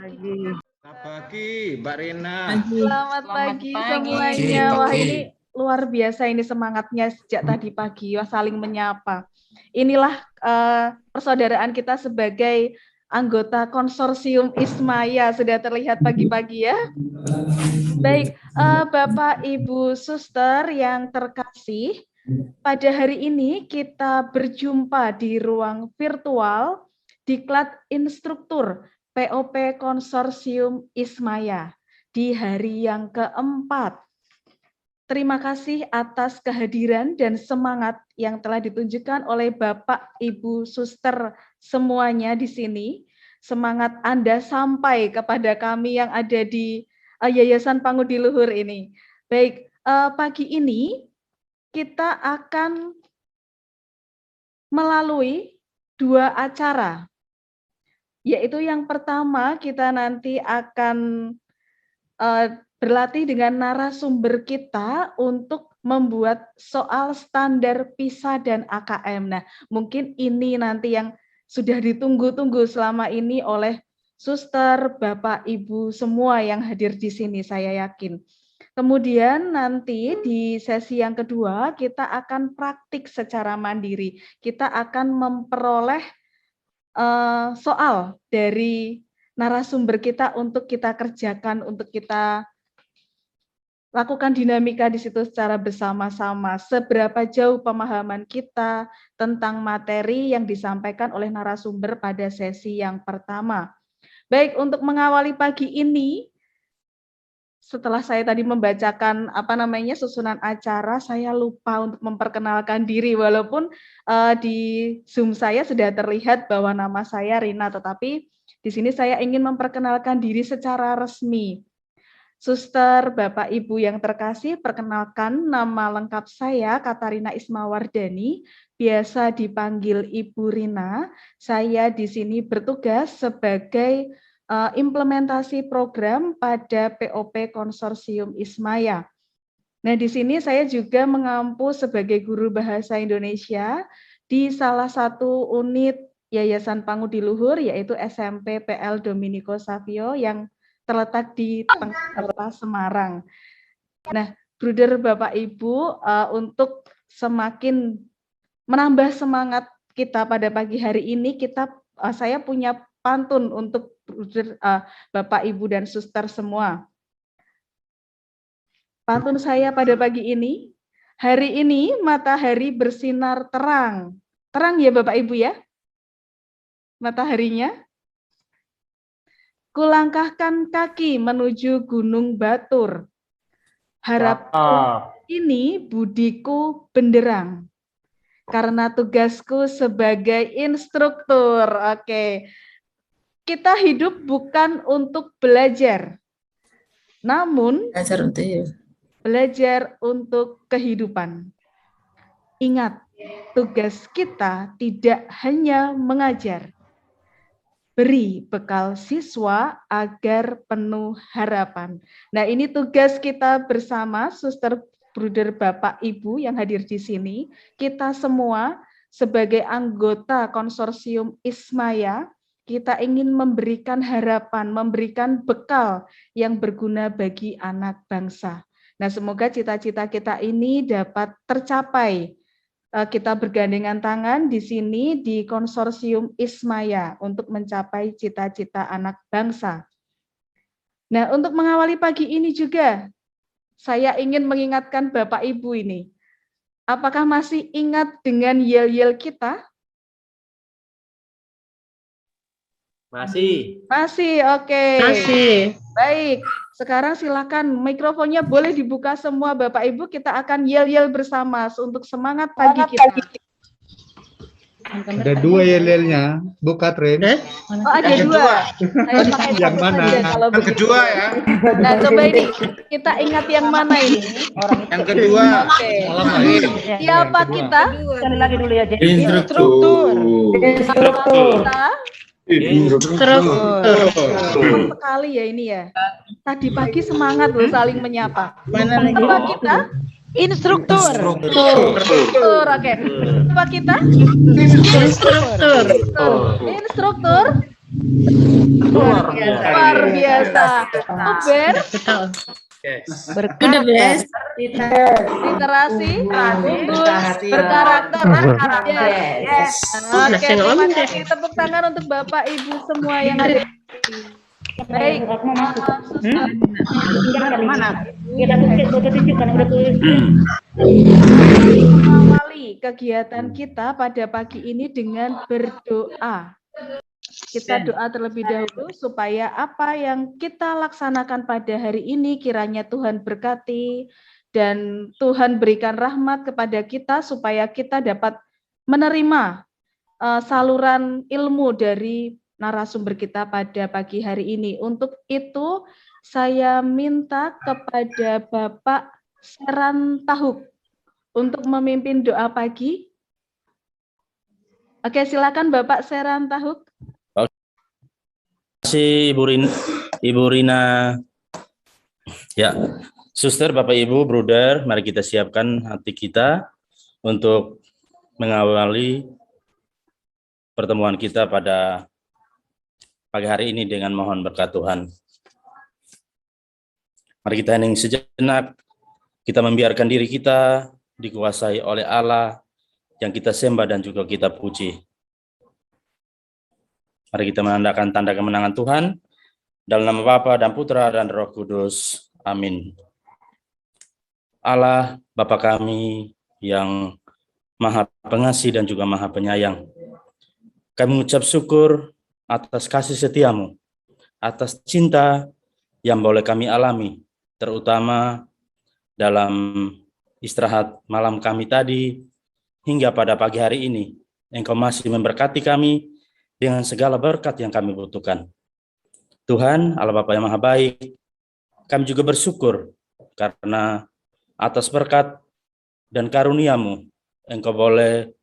pagi. Selamat pagi, Mbak Rina. Selamat pagi semuanya. Wah, ini luar biasa ini semangatnya sejak tadi pagi. Wah, saling menyapa. Inilah persaudaraan kita sebagai anggota konsorsium Ismaya. Sudah terlihat pagi-pagi ya. Baik, Bapak Ibu Suster yang terkasih, pada hari ini kita berjumpa di ruang virtual Diklat Instruktur POP Konsorsium Ismaya di hari yang keempat. Terima kasih atas kehadiran dan semangat yang telah ditunjukkan oleh Bapak, Ibu, Suster semuanya di sini. Semangat Anda sampai kepada kami yang ada di Yayasan Pangudi Luhur ini. Baik, pagi ini kita akan melalui 2 acara. Yaitu yang pertama kita nanti akan berlatih dengan narasumber kita untuk membuat soal standar PISA dan AKM. Nah, mungkin ini nanti yang sudah ditunggu-tunggu selama ini oleh suster, Bapak, Ibu semua yang hadir di sini, saya yakin. Kemudian nanti di sesi yang kedua kita akan praktik secara mandiri. Kita akan memperoleh soal dari narasumber kita untuk kita kerjakan, untuk kita lakukan dinamika di situ secara bersama-sama. Seberapa jauh pemahaman kita tentang materi yang disampaikan oleh narasumber pada sesi yang pertama. Baik, untuk mengawali pagi ini, setelah saya tadi membacakan susunan acara, saya lupa untuk memperkenalkan diri, walaupun di Zoom saya sudah terlihat bahwa nama saya Rina, tetapi di sini saya ingin memperkenalkan diri secara resmi. Suster, Bapak, Ibu yang terkasih, perkenalkan nama lengkap saya Katarina Ismawardani, biasa dipanggil Ibu Rina. Saya di sini bertugas sebagai implementasi program pada POP Konsorsium Ismaya. Nah, di sini saya juga mengampu sebagai guru bahasa Indonesia di salah satu unit Yayasan Pangudi Luhur, yaitu SMP PL Dominico Savio yang terletak di Tengah Semarang. Nah, Bruder Bapak Ibu, untuk semakin menambah semangat kita pada pagi hari ini, saya punya pantun untuk Bruder, Bapak Ibu dan Suster semua. Pantun saya pada pagi ini, hari ini matahari bersinar terang. Terang ya Bapak Ibu ya? Mataharinya. Kulangkahkan kaki menuju Gunung Batur. Harap ini budiku benderang. Karena tugasku sebagai instruktur. Oke. Kita hidup bukan untuk belajar. Namun belajar untuk kehidupan. Ingat, tugas kita tidak hanya mengajar. Beri bekal siswa agar penuh harapan. Nah, ini tugas kita bersama, Suster, Bruder, Bapak, Ibu yang hadir di sini. Kita semua sebagai anggota konsorsium Ismaya, kita ingin memberikan harapan, memberikan bekal yang berguna bagi anak bangsa. Nah, semoga cita-cita kita ini dapat tercapai. Kita bergandengan tangan di sini di konsorsium Ismaya untuk mencapai cita-cita anak bangsa. Nah, untuk mengawali pagi ini juga, saya ingin mengingatkan Bapak Ibu ini. Apakah masih ingat dengan yel-yel kita? Masih. Masih, oke. Masih. Baik, sekarang silakan mikrofonnya boleh dibuka semua Bapak Ibu, kita akan yel-yel bersama untuk semangat pagi kita. Ada 2 yel-yelnya, Bu Katrin. Oh, ada 2. Saya pakai yang mana? kalau Yang kedua ya. Nah, coba ini kita ingat yang mana ini? Yang kedua. Oke. Siapa kita? Sekali lagi dulu ya, Jadi. Instruktur. Instruktur. Cepat sekali ya ini ya. Tadi pagi semangat loh saling menyapa. Apa kita? Instruktur. Instruktur, oke. Apa kita? Instruktur. Instruktur. Luar biasa. Luar biasa. Ben, Udah best. literasi, berkarakter. Yes. Oke, Saya nggak terima ngomong deh. kasih. Tepuk tangan untuk Bapak Ibu semua yang ada di sini. Baik, mengawali kegiatan kita pada pagi ini dengan berdoa. Kita doa terlebih dahulu supaya apa yang kita laksanakan pada hari ini kiranya Tuhan berkati dan Tuhan berikan rahmat kepada kita supaya kita dapat menerima saluran ilmu dari narasumber kita pada pagi hari ini. Untuk itu saya minta kepada Bapak Seran Tahuk untuk memimpin doa pagi. Oke, silakan Bapak Seran Tahuk. Terima kasih Ibu Rina. Ya, Suster, Bapak Ibu, Bruder, mari kita siapkan hati kita untuk mengawali pertemuan kita pada pagi hari ini dengan mohon berkat Tuhan. Mari kita hening sejenak, kita membiarkan diri kita dikuasai oleh Allah yang kita sembah dan juga kita puji. Mari kita menandakan tanda kemenangan Tuhan, dalam nama Bapa dan Putra dan Roh Kudus. Amin. Allah, Bapa kami yang Maha Pengasih dan juga Maha Penyayang, kami mengucap syukur atas kasih setiamu, atas cinta yang boleh kami alami, terutama dalam istirahat malam kami tadi, hingga pada pagi hari ini. Engkau masih memberkati kami dengan segala berkat yang kami butuhkan. Tuhan, Allah Bapa yang Maha Baik, kami juga bersyukur karena atas berkat dan karunia-Mu, Engkau boleh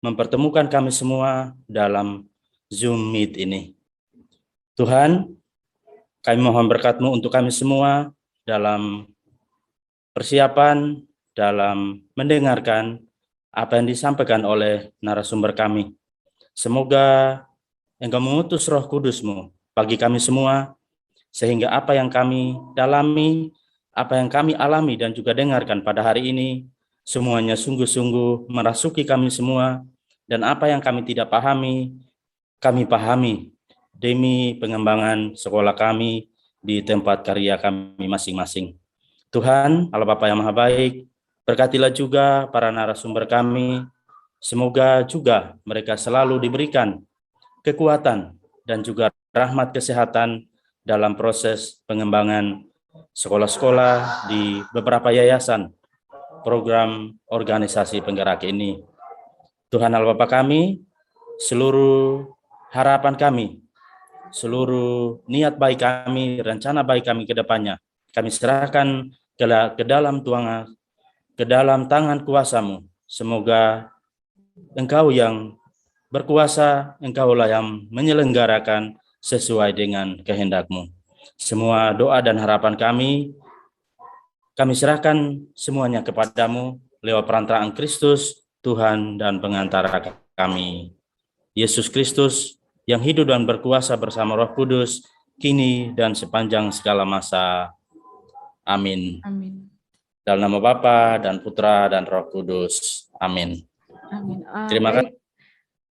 mempertemukan kami semua dalam Zoom Meet ini. Tuhan, kami mohon berkat-Mu untuk kami semua dalam persiapan, dalam mendengarkan apa yang disampaikan oleh narasumber kami. Semoga Engkau mengutus Roh Kudus-Mu bagi kami semua, sehingga apa yang kami dalami, apa yang kami alami dan juga dengarkan pada hari ini, semuanya sungguh-sungguh merasuki kami semua, dan apa yang kami tidak pahami, kami pahami demi pengembangan sekolah kami di tempat karya kami masing-masing. Tuhan, Allah Bapa yang Maha Baik, berkatilah juga para narasumber kami, semoga juga mereka selalu diberikan kekuatan dan juga rahmat kesehatan dalam proses pengembangan sekolah-sekolah di beberapa yayasan program organisasi penggerak ini. Tuhan Allah Bapa kami, seluruh harapan kami, seluruh niat baik kami, rencana baik kami ke depannya, kami serahkan ke dalam tangan kuasa-Mu. Semoga Engkau yang berkuasa, Engkaulah yang menyelenggarakan sesuai dengan kehendak-Mu. Semua doa dan harapan kami serahkan semuanya kepadamu lewat perantaraan Kristus, Tuhan dan pengantara kami, Yesus Kristus, yang hidup dan berkuasa bersama Roh Kudus, kini dan sepanjang segala masa. Amin. Amin. Dalam nama Bapa dan Putra dan Roh Kudus. Amin. Amin. Terima kasih.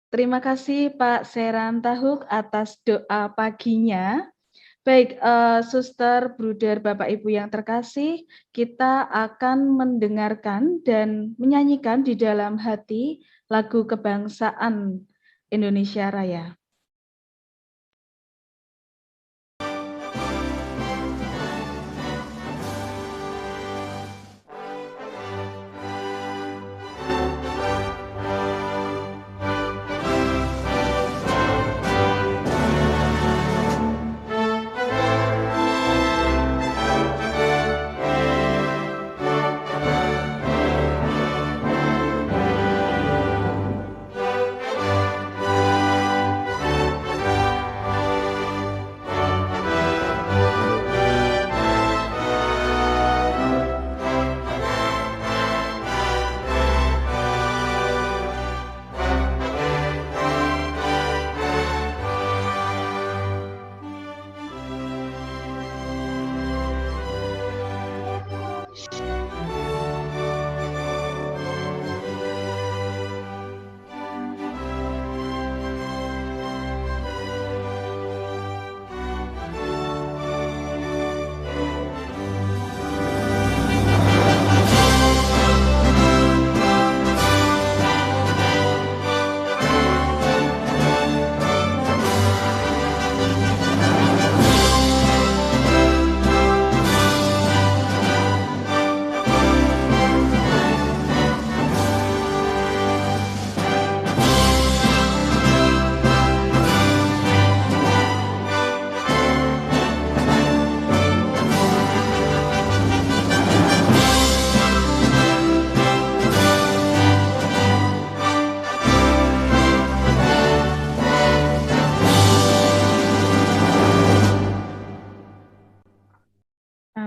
Terima kasih Pak Seran Tahuk atas doa paginya. Baik, Suster, Bruder, Bapak Ibu yang terkasih, kita akan mendengarkan dan menyanyikan di dalam hati lagu kebangsaan Indonesia Raya.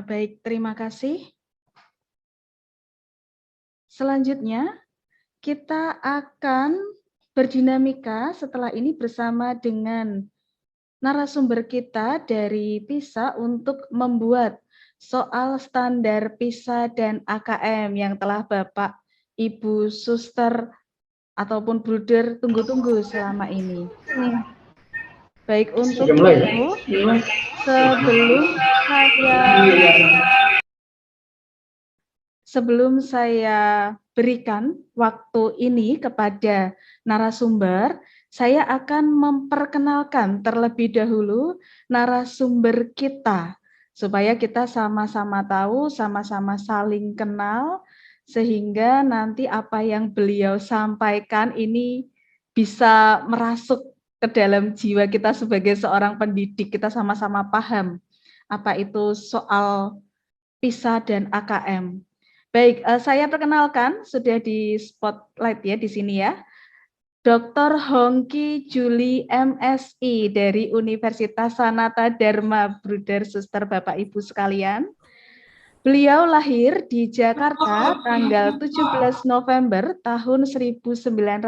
Baik, terima kasih. Selanjutnya, kita akan berdinamika setelah ini bersama dengan narasumber kita dari PISA untuk membuat soal standar PISA dan AKM yang telah Bapak, Ibu, Suster, ataupun Bruder tunggu-tunggu selama ini. Baik, untuk itu, sebelum saya berikan waktu ini kepada narasumber, saya akan memperkenalkan terlebih dahulu narasumber kita, supaya kita sama-sama tahu, sama-sama saling kenal, sehingga nanti apa yang beliau sampaikan ini bisa merasuk ke dalam jiwa kita sebagai seorang pendidik. Kita sama-sama paham apa itu soal PISA dan AKM. Baik, saya perkenalkan, sudah di spotlight ya di sini ya, Dr. Hongki Juli MSI dari Universitas Sanata Dharma, Bruder, Suster, Bapak, Ibu sekalian. Beliau lahir di Jakarta tanggal 17 November tahun 1975.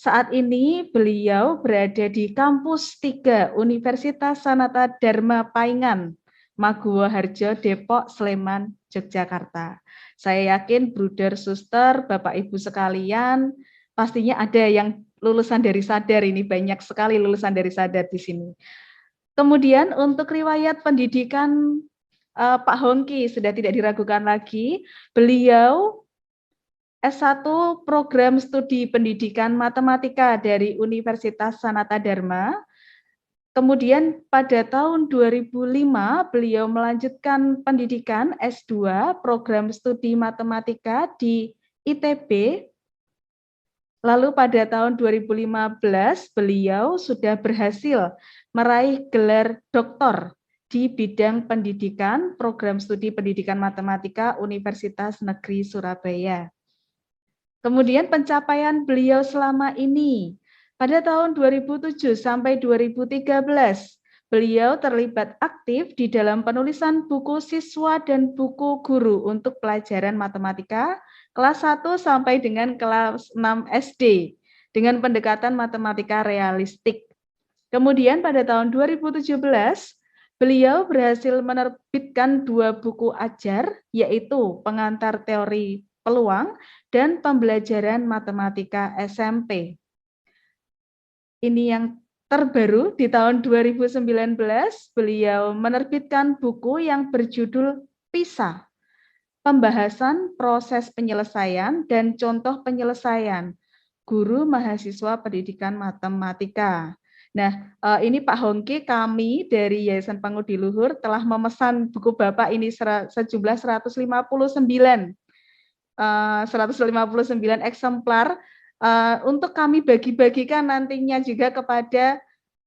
Saat ini beliau berada di kampus 3 Universitas Sanata Dharma Paingan, Maguwo Harjo, Depok, Sleman, Yogyakarta. Saya yakin Bruder, Suster, Bapak Ibu sekalian, pastinya ada yang lulusan dari Sadar ini, banyak sekali lulusan dari Sadar di sini. Kemudian untuk riwayat pendidikan Pak Hongki sudah tidak diragukan lagi, beliau S1 Program Studi Pendidikan Matematika dari Universitas Sanata Dharma. Kemudian pada tahun 2005 beliau melanjutkan pendidikan S2 Program Studi Matematika di ITB. Lalu pada tahun 2015 beliau sudah berhasil meraih gelar doktor di bidang pendidikan Program Studi Pendidikan Matematika Universitas Negeri Surabaya. Kemudian pencapaian beliau selama ini, pada tahun 2007 sampai 2013, beliau terlibat aktif di dalam penulisan buku siswa dan buku guru untuk pelajaran matematika kelas 1 sampai dengan kelas 6 SD dengan pendekatan matematika realistik. Kemudian pada tahun 2017, beliau berhasil menerbitkan 2 buku ajar, yaitu Pengantar Teori Peluang dan Pembelajaran Matematika SMP. Ini yang terbaru di tahun 2019, beliau menerbitkan buku yang berjudul PISA, Pembahasan Proses Penyelesaian dan Contoh Penyelesaian, Guru Mahasiswa Pendidikan Matematika. Nah, ini Pak Hongki, kami dari Yayasan Pangudi Luhur telah memesan buku Bapak ini sejumlah 159 eksemplar untuk kami bagi-bagikan nantinya juga kepada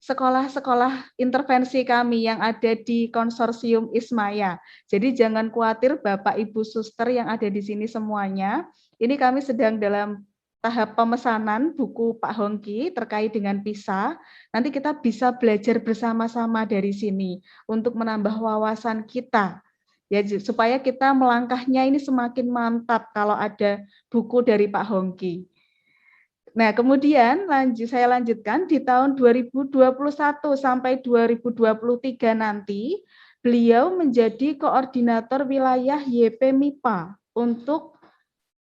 sekolah-sekolah intervensi kami yang ada di konsorsium Ismaya. Jadi jangan khawatir Bapak Ibu Suster yang ada di sini semuanya. Ini kami sedang dalam tahap pemesanan buku Pak Hongki terkait dengan PISA. Nanti kita bisa belajar bersama-sama dari sini untuk menambah wawasan kita. Ya, supaya kita melangkahnya ini semakin mantap kalau ada buku dari Pak Hongki. Nah, kemudian saya lanjutkan di tahun 2021 sampai 2023 nanti, beliau menjadi koordinator wilayah YP MIPA untuk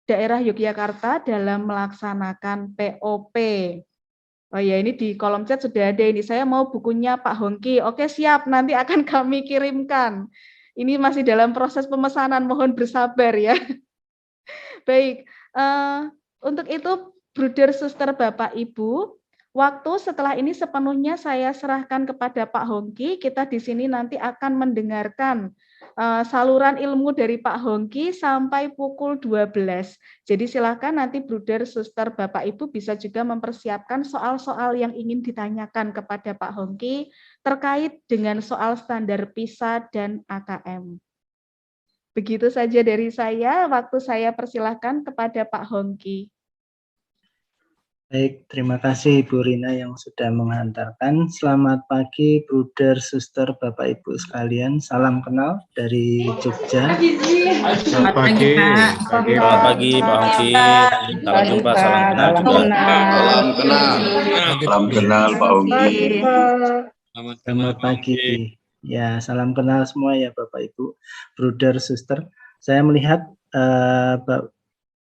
daerah Yogyakarta dalam melaksanakan POP. Oh ya, ini di kolom chat sudah ada ini. Saya mau bukunya Pak Hongki. Oke, siap. Nanti akan kami kirimkan. Ini masih dalam proses pemesanan, mohon bersabar ya. Baik, untuk itu Bruder, Suster, Bapak, Ibu, waktu setelah ini sepenuhnya saya serahkan kepada Pak Hongki. Kita di sini nanti akan mendengarkan saluran ilmu dari Pak Hongki sampai pukul 12. Jadi silakan nanti Bruder, Suster, Bapak, Ibu bisa juga mempersiapkan soal-soal yang ingin ditanyakan kepada Pak Hongki terkait dengan soal standar PISA dan AKM. Begitu saja dari saya, waktu saya persilahkan kepada Pak Hongki. Baik, terima kasih Ibu Rina yang sudah menghantarkan. Selamat pagi, Bruder, Suster, Bapak, Ibu sekalian. Salam kenal dari Jogja. Selamat pagi. Pagi, Selamat Pak. pagi Pak Hongki. Salam Pagi, jumpa, Pak. salam kenal Salam juga. kenal. Salam kenal. Salam kenal Pak Ongki. Selamat pagi. Ya, salam kenal semua ya Bapak Ibu, Bruder, Suster. Saya melihat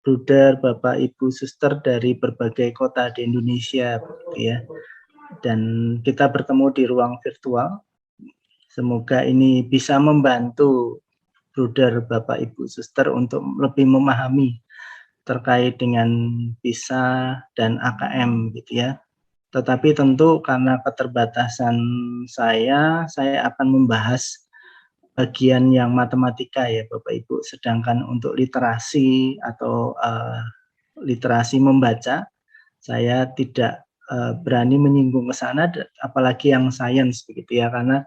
Bruder, Bapak, Ibu, Suster dari berbagai kota di Indonesia, begitu ya. Dan kita bertemu di ruang virtual. Semoga ini bisa membantu Bruder, Bapak, Ibu, Suster untuk lebih memahami terkait dengan PISA dan AKM, gitu ya. Tetapi tentu karena keterbatasan saya akan membahas bagian yang matematika ya Bapak Ibu, sedangkan untuk literasi atau literasi membaca saya tidak berani menyinggung ke sana, apalagi yang sains begitu ya, karena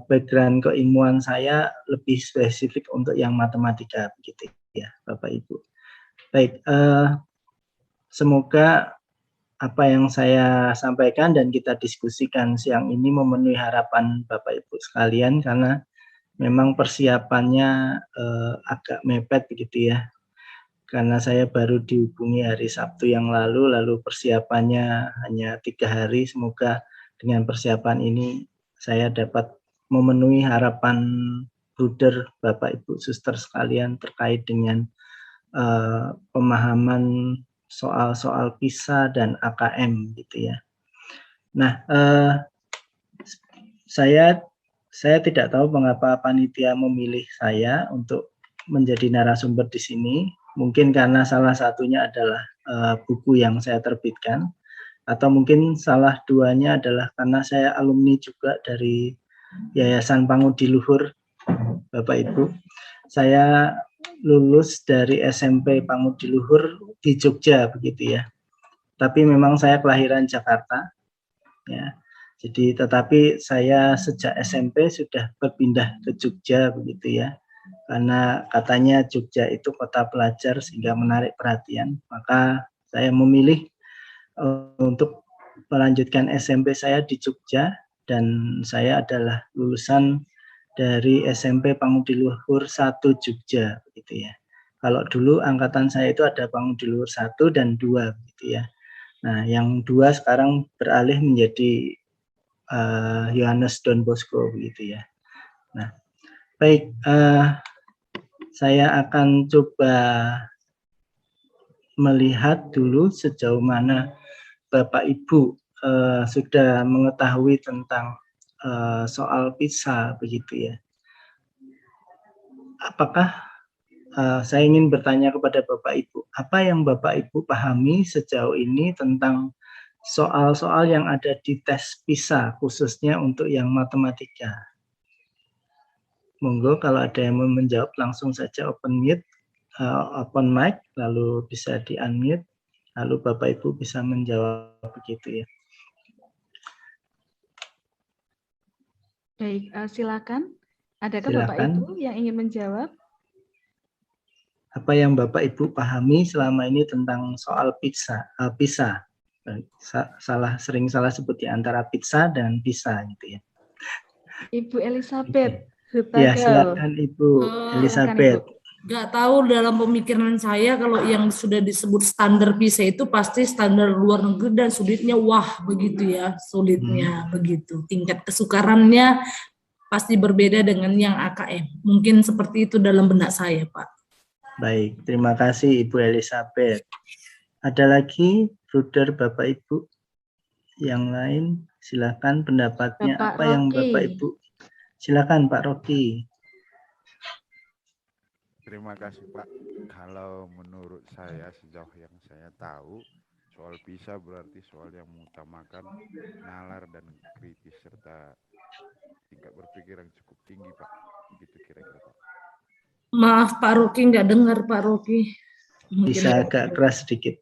background keilmuan saya lebih spesifik untuk yang matematika begitu ya Bapak Ibu. Baik, semoga apa yang saya sampaikan dan kita diskusikan siang ini memenuhi harapan Bapak Ibu sekalian, karena memang persiapannya agak mepet begitu ya, karena saya baru dihubungi hari Sabtu yang lalu persiapannya hanya 3 hari. Semoga dengan persiapan ini saya dapat memenuhi harapan Bruder, Bapak, Ibu, Suster sekalian terkait dengan pemahaman soal-soal PISA dan AKM gitu ya. Nah, saya tidak tahu mengapa panitia memilih saya untuk menjadi narasumber di sini. Mungkin karena salah satunya adalah buku yang saya terbitkan, atau mungkin salah duanya adalah karena saya alumni juga dari Yayasan Pangudi Luhur, Bapak Ibu. Saya lulus dari SMP Pangudi Luhur di Jogja begitu ya. Tapi memang saya kelahiran Jakarta ya. Jadi tetapi saya sejak SMP sudah berpindah ke Jogja begitu ya. Karena katanya Jogja itu kota pelajar sehingga menarik perhatian, maka saya memilih untuk melanjutkan SMP saya di Jogja, dan saya adalah lulusan dari SMP Pangudi Luhur 1 Jogja begitu ya. Kalau dulu angkatan saya itu ada Pangudi Luhur 1 dan 2 begitu ya. Nah, yang 2 sekarang beralih menjadi Yohanes Don Bosco begitu ya. Nah, baik, saya akan coba melihat dulu sejauh mana Bapak Ibu sudah mengetahui tentang soal PISA begitu ya. Apakah saya ingin bertanya kepada Bapak Ibu, apa yang Bapak Ibu pahami sejauh ini tentang soal-soal yang ada di tes PISA, khususnya untuk yang matematika? Monggo kalau ada yang mau menjawab langsung saja open mic, lalu bisa di-unmute, lalu Bapak Ibu bisa menjawab begitu ya. Baik, silakan. Adakah Bapak Silakan. Ibu yang ingin menjawab? Apa yang Bapak Ibu pahami selama ini tentang soal PISA? Sering salah sebut ya antara pizza dan PISA gitu ya. Ibu Elizabeth Ya, Hutagal. silakan Ibu Elizabeth. Nggak tahu, dalam pemikiran saya kalau yang sudah disebut standar PISA itu pasti standar luar negeri dan sulitnya begitu ya, sulitnya begitu. Tingkat kesukarannya pasti berbeda dengan yang AKM. Mungkin seperti itu dalam benak saya, Pak. Baik, terima kasih Ibu Elizabeth. Ada lagi Bruder, Bapak Ibu yang lain? Silakan pendapatnya Bapak apa Rocky. yang Bapak Ibu. Silakan Pak Rocky. Terima kasih Pak. Kalau menurut saya sejauh yang saya tahu, soal PISA berarti soal yang mengutamakan nalar dan kritis serta tingkat berpikir yang cukup tinggi Pak. Begitu kira-kira Pak. Maaf Pak Rocky, nggak dengar Pak Rocky. Bisa agak keras sedikit.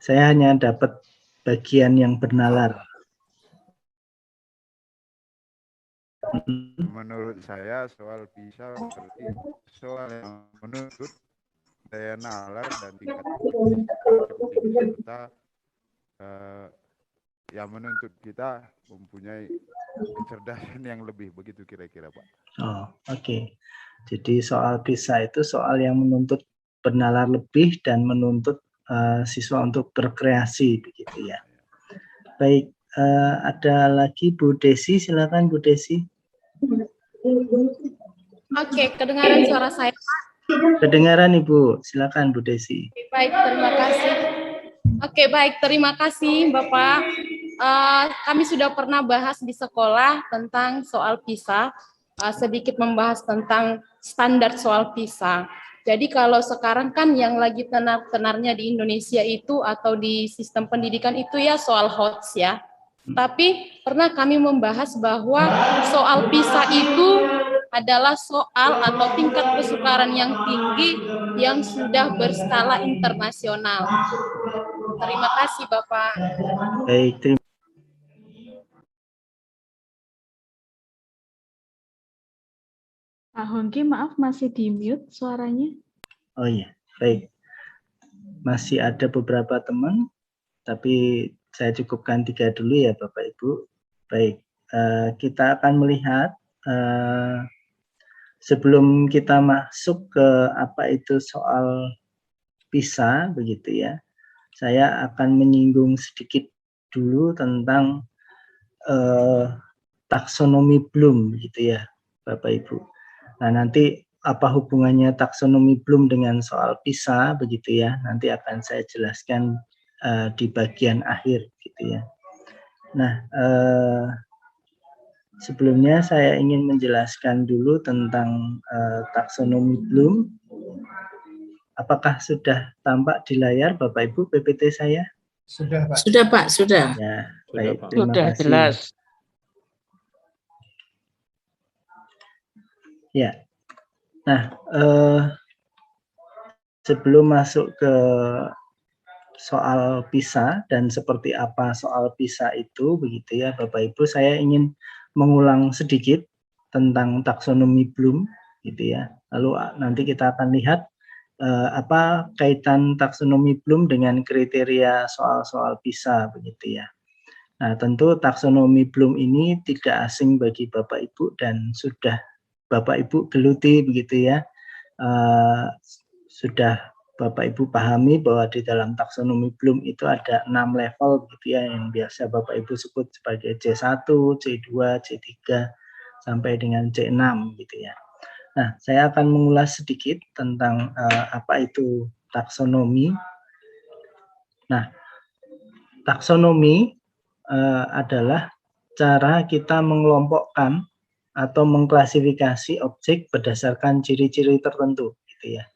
Saya hanya dapat bagian yang bernalar. Menurut saya soal PISA berarti soal yang menuntut daya nalar dan tingkat cukup tinggi serta yang menuntut kita mempunyai kecerdasan yang lebih, begitu kira-kira Pak. Oh, oke. Jadi soal PISA itu soal yang menuntut bernalar lebih dan menuntut siswa untuk berkreasi, begitu ya. Baik, ada lagi Bu Desi, silakan Bu Desi. Oke, kedengaran suara saya, Pak? Kedengaran Ibu, silakan Bu Desi. Baik, terima kasih. Oke, baik, terima kasih Bapak. Kami sudah pernah bahas di sekolah tentang soal PISA, sedikit membahas tentang standar soal PISA. Jadi kalau sekarang kan yang lagi tenar-tenarnya di Indonesia itu atau di sistem pendidikan itu ya soal HOTS ya. Tapi pernah kami membahas bahwa soal PISA itu adalah soal atau tingkat kesukaran yang tinggi yang sudah berskala internasional. Terima kasih Bapak. Baik, terima Pak Hongki, maaf masih di mute suaranya. Oh iya, baik. Masih ada beberapa teman, tapi saya cukupkan 3 dulu ya Bapak Ibu. Baik, kita akan melihat sebelum kita masuk ke apa itu soal PISA, begitu ya. Saya akan menyinggung sedikit dulu tentang taksonomi Bloom, gitu ya Bapak Ibu. Nah, nanti apa hubungannya taksonomi Bloom dengan soal PISA, begitu ya. Nanti akan saya jelaskan di bagian akhir, gitu ya. Nah, sebelumnya saya ingin menjelaskan dulu tentang taksonomi Bloom. Apakah sudah tampak di layar Bapak Ibu PPT saya? Sudah Pak. Sudah Pak, sudah. Ya, Sudah, baik. Pak. Terima Sudah kasih. jelas. Ya, nah sebelum masuk ke soal PISA dan seperti apa soal PISA itu, begitu ya Bapak Ibu, saya ingin mengulang sedikit tentang taksonomi Bloom, gitu ya. Lalu nanti kita akan lihat apa kaitan taksonomi Bloom dengan kriteria soal-soal PISA, begitu ya. Nah, tentu taksonomi Bloom ini tidak asing bagi Bapak Ibu dan sudah Bapak Ibu geluti, begitu ya. Sudah Bapak Ibu pahami bahwa di dalam taksonomi Bloom itu ada 6 level, begitu ya, yang biasa Bapak Ibu sebut sebagai C1, C2, C3 sampai dengan C6, gitu ya. Nah, saya akan mengulas sedikit tentang apa itu taksonomi. Nah, taksonomi adalah cara kita mengelompokkan atau mengklasifikasi objek berdasarkan ciri-ciri tertentu, gitu ya.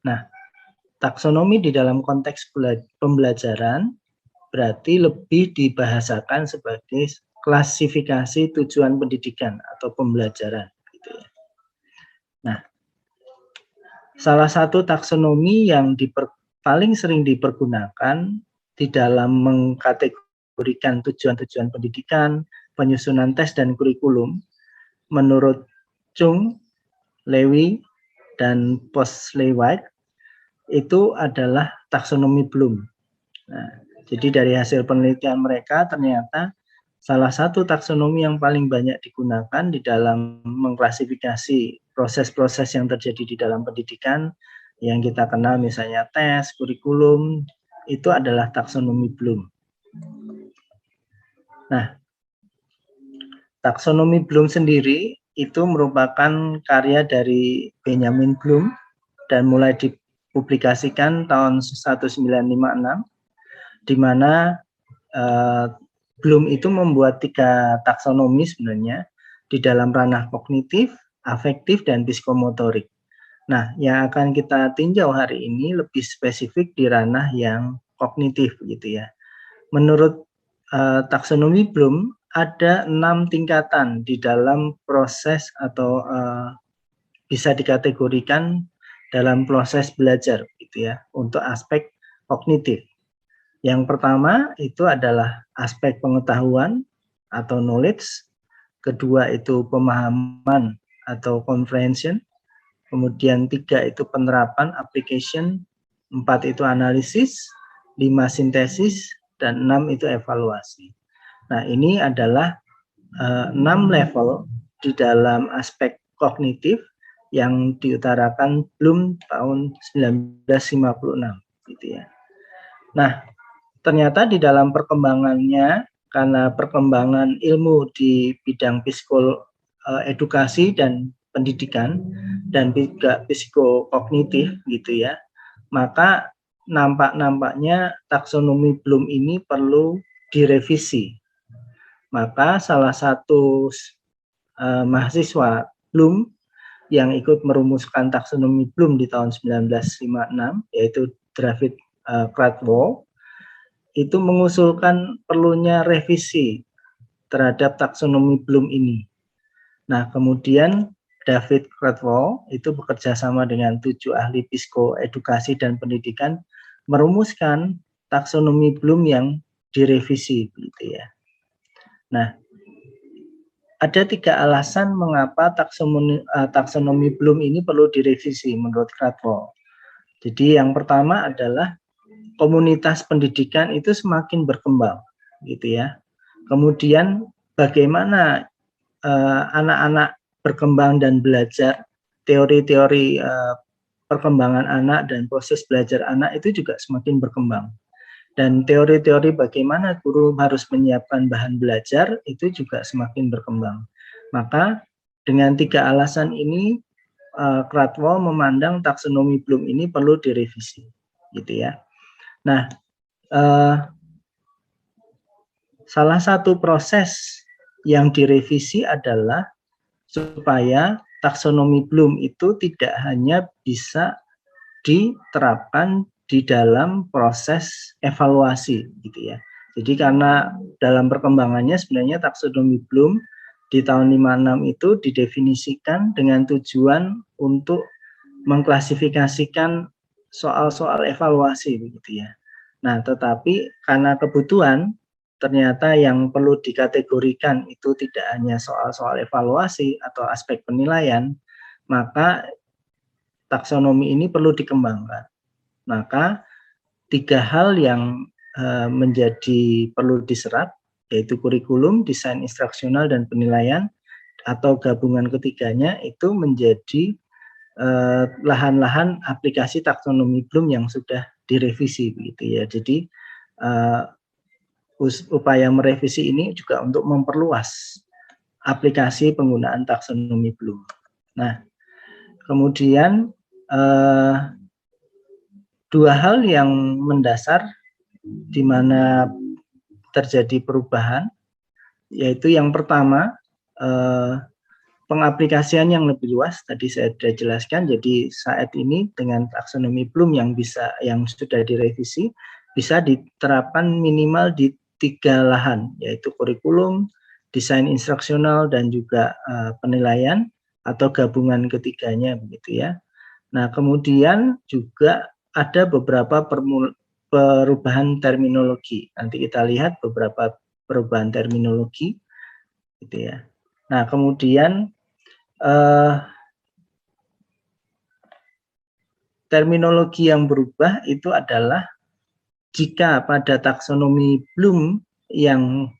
Nah, taksonomi di dalam konteks pembelajaran berarti lebih dibahasakan sebagai klasifikasi tujuan pendidikan atau pembelajaran, gitu ya. Nah, salah satu taksonomi yang paling sering dipergunakan di dalam mengkategorikan tujuan-tujuan pendidikan, penyusunan tes dan kurikulum menurut Chung, Lewy, dan Postlethwaite itu adalah taksonomi Bloom. Nah, jadi dari hasil penelitian mereka ternyata salah satu taksonomi yang paling banyak digunakan di dalam mengklasifikasi proses-proses yang terjadi di dalam pendidikan yang kita kenal misalnya tes, kurikulum, itu adalah taksonomi Bloom. Nah, taksonomi Bloom sendiri itu merupakan karya dari Benjamin Bloom dan mulai dipublikasikan tahun 1956, di mana Bloom itu membuat 3 taksonomi sebenarnya di dalam ranah kognitif, afektif, dan psikomotorik. Nah, yang akan kita tinjau hari ini lebih spesifik di ranah yang kognitif, gitu ya. Menurut taksonomi Bloom, ada 6 tingkatan di dalam proses atau bisa dikategorikan dalam proses belajar, gitu ya, untuk aspek kognitif. Yang pertama itu adalah aspek pengetahuan atau knowledge, kedua itu pemahaman atau comprehension, kemudian 3 itu penerapan application, 4 itu analisis, 5 sintesis, dan 6 itu evaluasi. Nah, ini adalah 6 level di dalam aspek kognitif yang diutarakan Bloom tahun 1956 gitu ya. Nah, ternyata di dalam perkembangannya, karena perkembangan ilmu di bidang edukasi dan pendidikan dan juga psikokognitif gitu ya, maka nampaknya taksonomi Bloom ini perlu direvisi. Maka salah satu mahasiswa Bloom yang ikut merumuskan taksonomi Bloom di tahun 1956, yaitu David Cradwell, itu mengusulkan perlunya revisi terhadap taksonomi Bloom ini. Nah, kemudian David Cradwell itu bekerja sama dengan 7 ahli psikoedukasi dan pendidikan merumuskan taksonomi Bloom yang direvisi, gitu ya. Nah, ada 3 alasan mengapa taksonomi Bloom ini perlu direvisi menurut Cradwell. Jadi yang pertama adalah komunitas pendidikan itu semakin berkembang, gitu ya. Kemudian bagaimana anak-anak berkembang dan belajar, teori-teori perkembangan anak dan proses belajar anak itu juga semakin berkembang. Dan teori-teori bagaimana guru harus menyiapkan bahan belajar itu juga semakin berkembang. Maka dengan 3 alasan ini, Cradwell memandang taksonomi Bloom ini perlu direvisi, gitu ya. Nah, salah satu proses yang direvisi adalah supaya taksonomi Bloom itu tidak hanya bisa diterapkan di dalam proses evaluasi, gitu ya. Jadi karena dalam perkembangannya sebenarnya taksonomi Bloom di tahun 56 itu didefinisikan dengan tujuan untuk mengklasifikasikan soal-soal evaluasi, begitu ya. Nah, tetapi karena kebutuhan, ternyata yang perlu dikategorikan itu tidak hanya soal-soal evaluasi atau aspek penilaian, maka taksonomi ini perlu dikembangkan. Maka 3 hal yang menjadi perlu diserap, yaitu kurikulum, desain instruksional, dan penilaian, atau gabungan ketiganya itu menjadi lahan-lahan aplikasi taksonomi Bloom yang sudah direvisi, begitu ya. Jadi upaya merevisi ini juga untuk memperluas aplikasi penggunaan taksonomi Bloom. Nah, kemudian 2 hal yang mendasar di mana terjadi perubahan, yaitu yang pertama pengaplikasian yang lebih luas. Tadi saya sudah jelaskan. Jadi saat ini dengan taksonomi Bloom yang sudah direvisi bisa diterapkan minimal di 3 lahan, yaitu kurikulum, desain instruksional, dan juga penilaian atau gabungan ketiganya, begitu ya. Nah, kemudian juga ada beberapa perubahan terminologi. Nanti kita lihat beberapa perubahan terminologi, gitu ya. Nah, kemudian terminologi yang berubah itu adalah jika pada taksonomi Bloom yang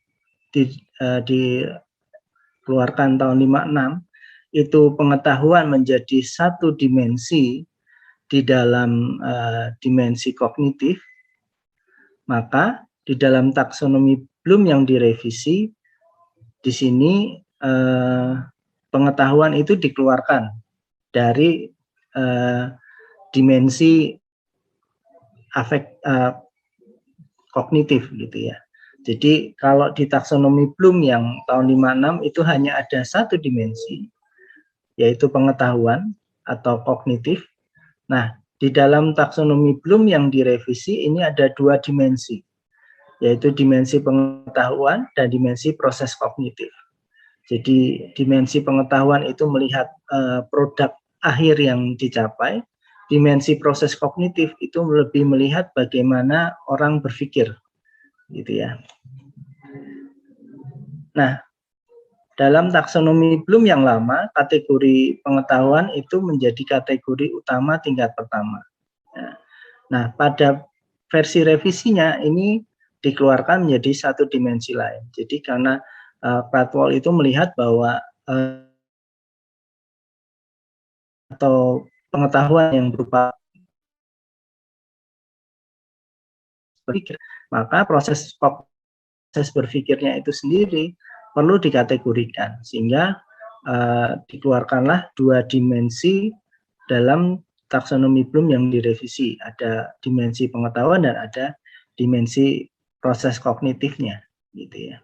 dikeluarkan tahun 56 itu pengetahuan menjadi satu dimensi di dalam dimensi kognitif, maka di dalam taksonomi Bloom yang direvisi di sini pengetahuan itu dikeluarkan dari dimensi kognitif, gitu ya. Jadi kalau di taksonomi Bloom yang tahun 56 itu hanya ada satu dimensi, yaitu pengetahuan atau kognitif. Nah, di dalam taksonomi Bloom yang direvisi ini ada 2 dimensi, yaitu dimensi pengetahuan dan dimensi proses kognitif. Jadi dimensi pengetahuan itu melihat produk akhir yang dicapai, dimensi proses kognitif itu lebih melihat bagaimana orang berpikir, gitu ya. Nah, dalam taksonomi Bloom yang lama, kategori pengetahuan itu menjadi kategori utama tingkat pertama. Nah, pada versi revisinya ini dikeluarkan menjadi satu dimensi lain. Jadi karena Krathwohl itu melihat bahwa atau pengetahuan yang berupa berpikir, maka proses berpikirnya itu sendiri perlu dikategorikan, sehingga dikeluarkanlah dua dimensi dalam taksonomi Bloom yang direvisi. Ada dimensi pengetahuan dan ada dimensi proses kognitifnya, gitu ya.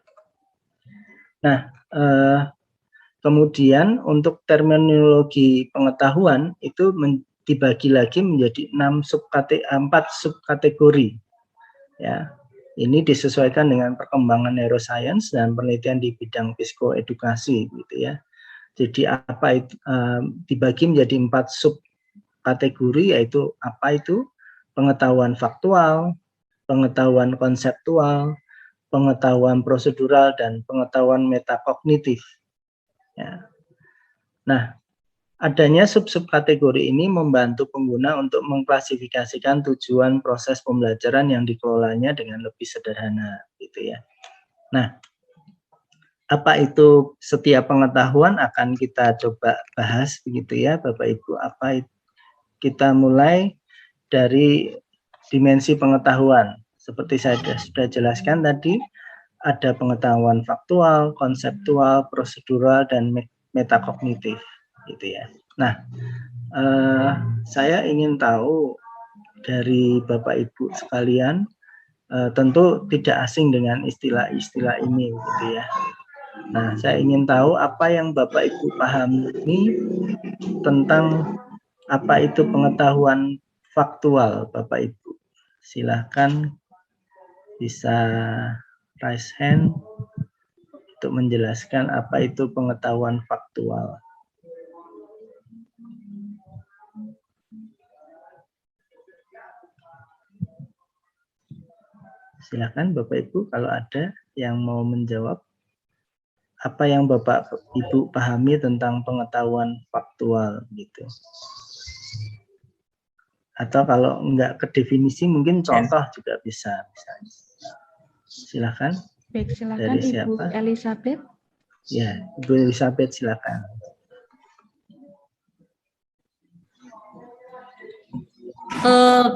Nah, kemudian untuk terminologi pengetahuan itu dibagi lagi menjadi 4 subkategori. Ya, ini disesuaikan dengan perkembangan neuroscience dan penelitian di bidang psikoedukasi, gitu ya. Jadi apa itu dibagi menjadi 4 subkategori, yaitu apa itu pengetahuan faktual, pengetahuan konseptual, pengetahuan prosedural, dan pengetahuan metakognitif. Ya. Nah, adanya sub-subkategori ini membantu pengguna untuk mengklasifikasikan tujuan proses pembelajaran yang dikelolanya dengan lebih sederhana, gitu ya. Nah, apa itu setiap pengetahuan akan kita coba bahas, begitu ya, Bapak Ibu. Kita mulai dari dimensi pengetahuan. Seperti saya sudah jelaskan tadi, ada pengetahuan faktual, konseptual, prosedural, dan metakognitif, gitu ya. Nah, saya ingin tahu dari Bapak Ibu sekalian, tentu tidak asing dengan istilah-istilah ini, gitu ya. Nah, saya ingin tahu apa yang Bapak Ibu pahami tentang apa itu pengetahuan faktual, Bapak Ibu. Silahkan bisa raise hand untuk menjelaskan apa itu pengetahuan faktual. Silakan Bapak Ibu kalau ada yang mau menjawab apa yang Bapak Ibu pahami tentang pengetahuan faktual, gitu. Atau kalau enggak ke definisi mungkin contoh juga bisa, misalnya. Silakan. Baik, silakan Dari Ibu siapa? Elizabeth. Ya, Ibu Elizabeth silakan.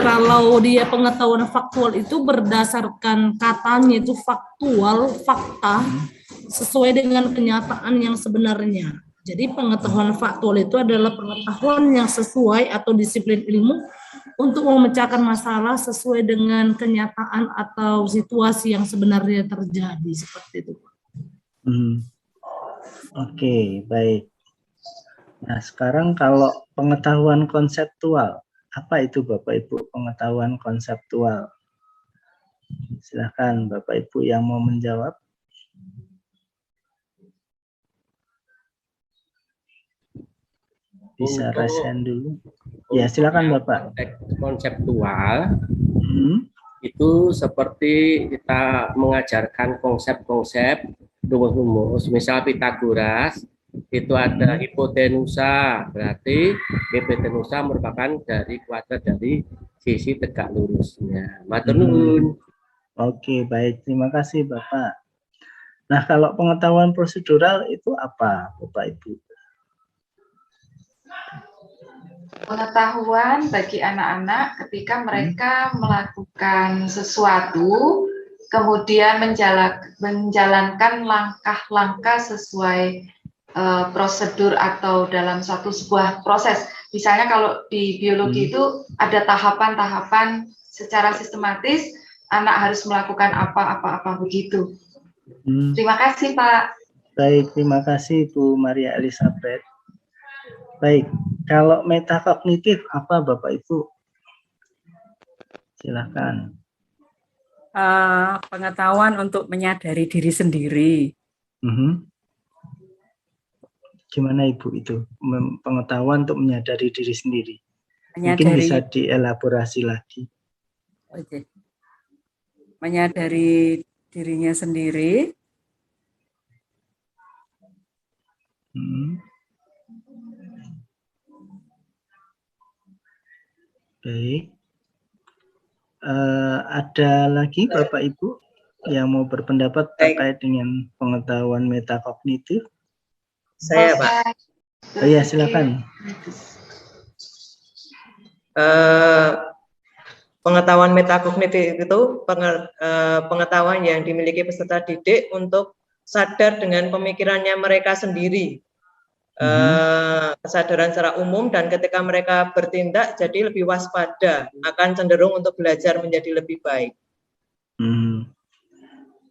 Kalau dia pengetahuan faktual itu berdasarkan katanya itu faktual, fakta, sesuai dengan kenyataan yang sebenarnya. Jadi pengetahuan faktual itu adalah pengetahuan yang sesuai atau disiplin ilmu untuk memecahkan masalah sesuai dengan kenyataan atau situasi yang sebenarnya terjadi, seperti itu. Oke, baik. Nah, sekarang kalau pengetahuan konseptual, apa itu Bapak Ibu pengetahuan konseptual? Silakan Bapak Ibu yang mau menjawab. Bisa raise hand dulu. Ya, silakan Bapak. Konseptual itu seperti kita mengajarkan konsep-konsep rumus-rumus. Misal Pythagoras itu ada hipotenusa, berarti hipotenusa merupakan dari kuadrat dari sisi tegak lurusnya. Matur nuwun. Oke, baik, terima kasih Bapak. Nah, kalau pengetahuan prosedural itu apa Bapak Ibu? Pengetahuan bagi anak-anak ketika mereka melakukan sesuatu, kemudian menjalankan langkah-langkah sesuai prosedur atau dalam sebuah proses. Misalnya kalau di biologi itu ada tahapan-tahapan secara sistematis, anak harus melakukan apa-apa begitu. Terima kasih Pak. Baik, terima kasih Bu Maria Elizabeth. Baik, kalau metakognitif apa Bapak Ibu? Silakan. Pengetahuan untuk menyadari diri sendiri. Gimana Ibu itu? Pengetahuan untuk menyadari diri sendiri. Menyadari, mungkin bisa dielaborasi lagi. Oke. Menyadari dirinya sendiri. Baik. Ada lagi Bapak Ibu yang mau berpendapat terkait dengan pengetahuan metakognitif? Saya, Pak. Oh ya, silakan. Pengetahuan metakognitif itu pengetahuan yang dimiliki peserta didik untuk sadar dengan pemikirannya mereka sendiri, kesadaran secara umum, dan ketika mereka bertindak jadi lebih waspada, akan cenderung untuk belajar menjadi lebih baik.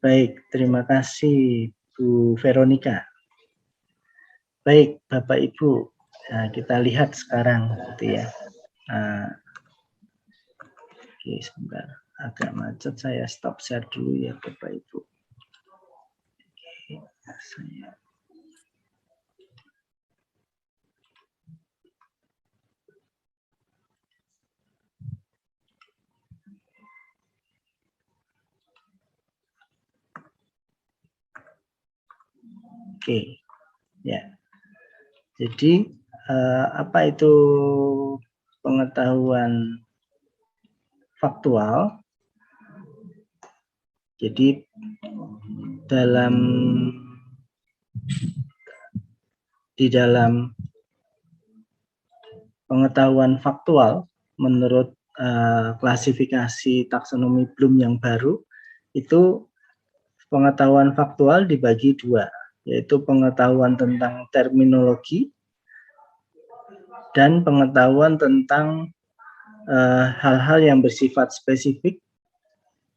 Baik, terima kasih Bu Veronica. Baik, Bapak Ibu, nah, kita lihat sekarang, gitu ya. Oke, sebentar, agak macet, saya stop share dulu ya, Bapak Ibu. Oke, saya. Oke, ya. Jadi apa itu pengetahuan faktual? Jadi di dalam pengetahuan faktual menurut klasifikasi taksonomi Bloom yang baru, itu pengetahuan faktual dibagi dua, yaitu pengetahuan tentang terminologi dan pengetahuan tentang hal-hal yang bersifat spesifik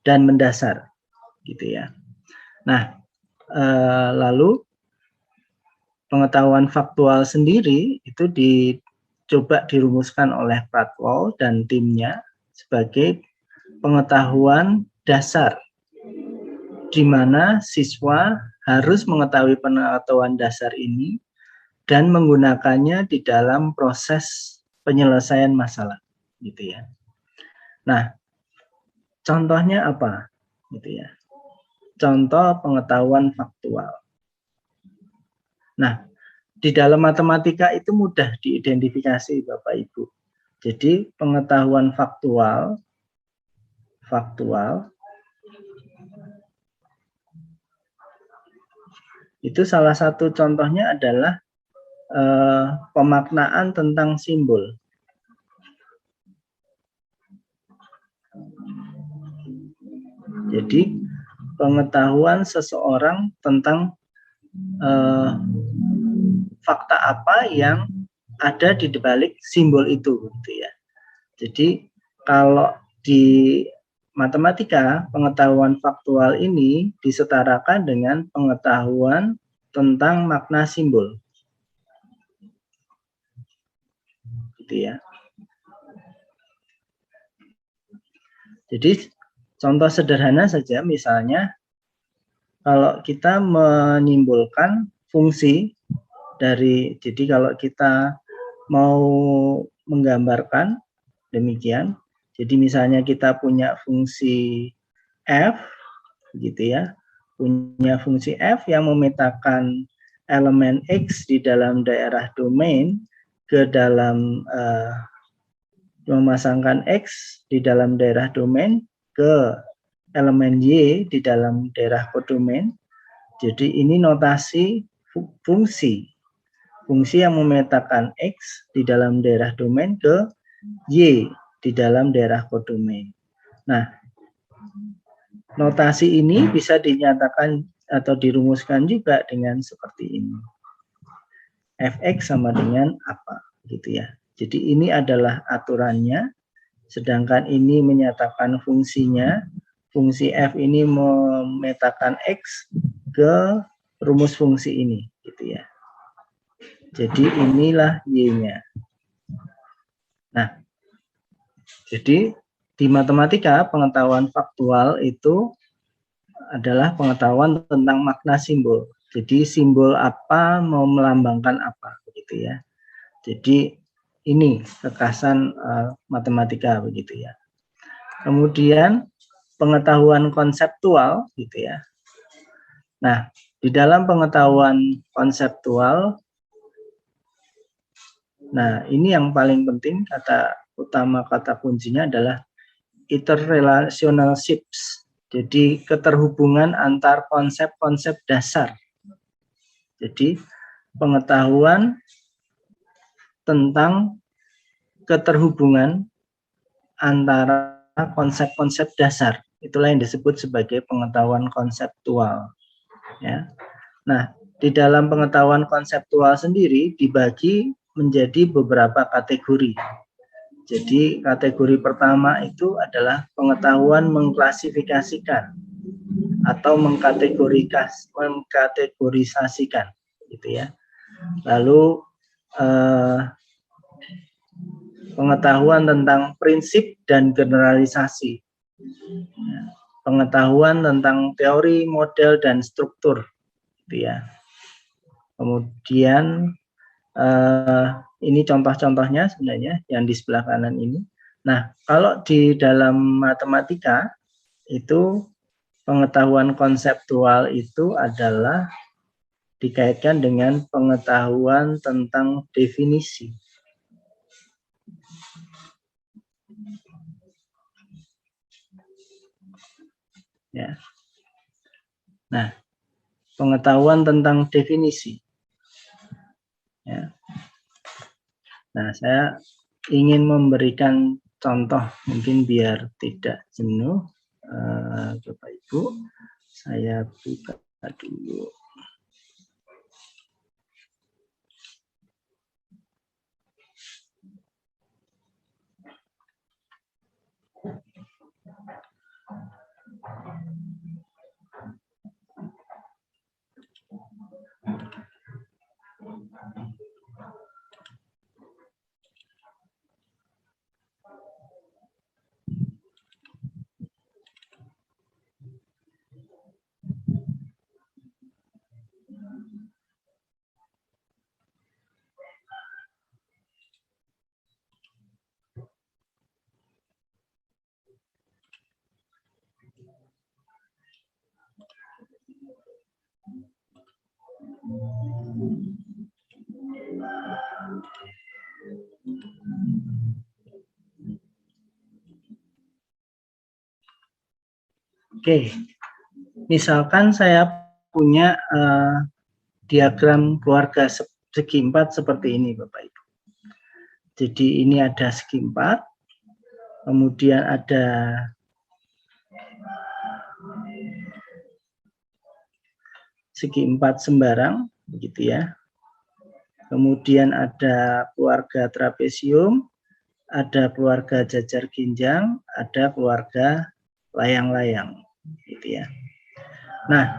dan mendasar, gitu ya. Nah, lalu pengetahuan faktual sendiri itu dicoba dirumuskan oleh Pratwall dan timnya sebagai pengetahuan dasar, di mana siswa harus mengetahui pengetahuan dasar ini dan menggunakannya di dalam proses penyelesaian masalah, gitu ya. Nah, contohnya apa, gitu ya? Contoh pengetahuan faktual. Nah, di dalam matematika itu mudah diidentifikasi, Bapak Ibu. Jadi pengetahuan faktual itu salah satu contohnya adalah pemaknaan tentang simbol. Jadi pengetahuan seseorang tentang fakta apa yang ada di balik simbol itu, gitu ya. Jadi kalau di matematika pengetahuan faktual ini disetarakan dengan pengetahuan tentang makna simbol, gitu ya. Jadi contoh sederhana saja, misalnya kalau kita menyimpulkan fungsi dari, jadi kalau kita mau menggambarkan demikian, jadi misalnya kita punya fungsi f, gitu ya, punya fungsi f yang memetakan elemen x di dalam daerah domain ke dalam memasangkan X di dalam daerah domain ke elemen Y di dalam daerah kodomain. Jadi ini notasi fungsi yang memetakan X di dalam daerah domain ke Y di dalam daerah kodomain. Nah, notasi ini bisa dinyatakan atau dirumuskan juga dengan seperti ini. Fx sama dengan apa, gitu ya. Jadi ini adalah aturannya, sedangkan ini menyatakan fungsinya. Fungsi f ini memetakan x ke rumus fungsi ini, gitu ya. Jadi inilah y-nya. Nah, jadi di matematika pengetahuan faktual itu adalah pengetahuan tentang makna simbol. Jadi simbol apa mau melambangkan apa, begitu ya. Jadi ini kekasan matematika, begitu ya. Kemudian pengetahuan konseptual, gitu ya. Nah, di dalam pengetahuan konseptual, nah ini yang paling penting, kata utama, kata kuncinya adalah interrelationships Jadi keterhubungan antar konsep-konsep dasar. Jadi pengetahuan tentang keterhubungan antara konsep-konsep dasar. Itulah yang disebut sebagai pengetahuan konseptual. Ya. Nah, di dalam pengetahuan konseptual sendiri dibagi menjadi beberapa kategori. Jadi kategori pertama itu adalah pengetahuan mengklasifikasikan atau mengkategorisasikan, gitu ya. Lalu pengetahuan tentang prinsip dan generalisasi, pengetahuan tentang teori, model, dan struktur, gitu ya. Kemudian ini contoh-contohnya sebenarnya yang di sebelah kanan ini. Nah, kalau di dalam matematika itu pengetahuan konseptual itu adalah dikaitkan dengan pengetahuan tentang definisi. Ya. Nah, pengetahuan tentang definisi. Ya. Nah, saya ingin memberikan contoh mungkin biar tidak jenuh. Bapak Ibu, saya buka dulu. Oke, misalkan saya punya diagram keluarga segi 4 seperti ini, Bapak Ibu. Jadi ini ada segi 4, kemudian ada segi 4 sembarang, begitu ya. Kemudian ada keluarga trapesium, ada keluarga jajar ginjang, ada keluarga layang-layang, gitu ya. Nah,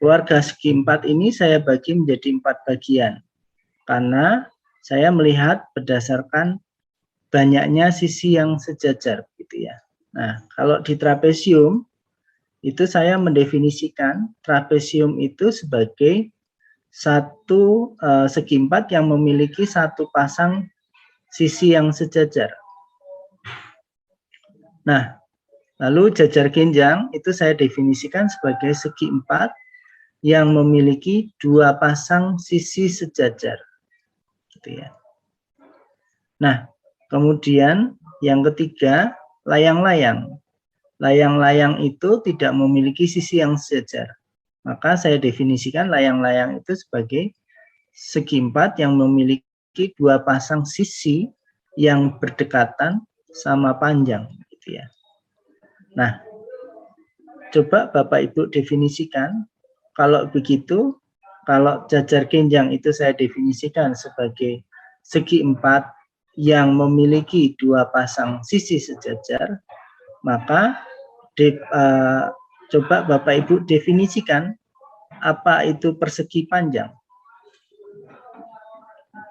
keluarga segi 4 ini saya bagi menjadi 4 bagian, karena saya melihat berdasarkan banyaknya sisi yang sejajar, gitu ya. Nah, kalau di trapesium itu saya mendefinisikan trapesium itu sebagai satu segi 4 yang memiliki satu pasang sisi yang sejajar. Nah, lalu jajar ginjang itu saya definisikan sebagai segi 4 yang memiliki 2 pasang sisi sejajar, gitu ya. Nah, kemudian yang ketiga, layang-layang. Layang-layang itu tidak memiliki sisi yang sejajar. Maka saya definisikan layang-layang itu sebagai segi 4 yang memiliki 2 pasang sisi yang berdekatan sama panjang, gitu ya. Nah, coba Bapak Ibu definisikan, kalau begitu, kalau jajar ginjang itu saya definisikan sebagai segi 4 yang memiliki 2 pasang sisi sejajar, maka coba Bapak Ibu definisikan apa itu persegi panjang.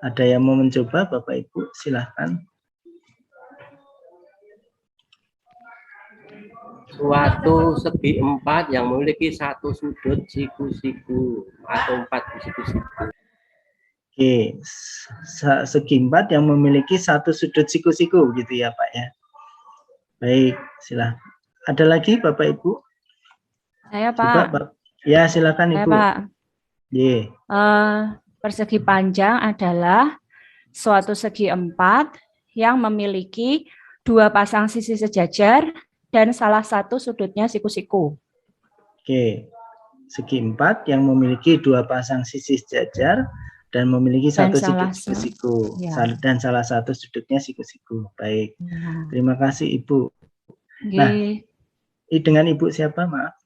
Ada yang mau mencoba, Bapak Ibu? Silahkan. Suatu segi 4 yang memiliki satu sudut siku-siku atau 4 siku-siku. Oke, segi 4 yang memiliki satu sudut siku-siku, gitu ya Pak ya. Baik, silahkan. Ada lagi Bapak Ibu? Saya Pak. Coba, ya silakan Ibu. Pak. Yeah. Persegi panjang adalah suatu segi 4 yang memiliki 2 pasang sisi sejajar dan salah satu sudutnya siku-siku. Oke, segi 4 yang memiliki 2 pasang sisi sejajar dan memiliki Dan satu salah sudut siku-siku ya. dan salah satu sudutnya siku-siku. Baik, terima kasih Ibu. Nah, dengan Ibu siapa, maaf?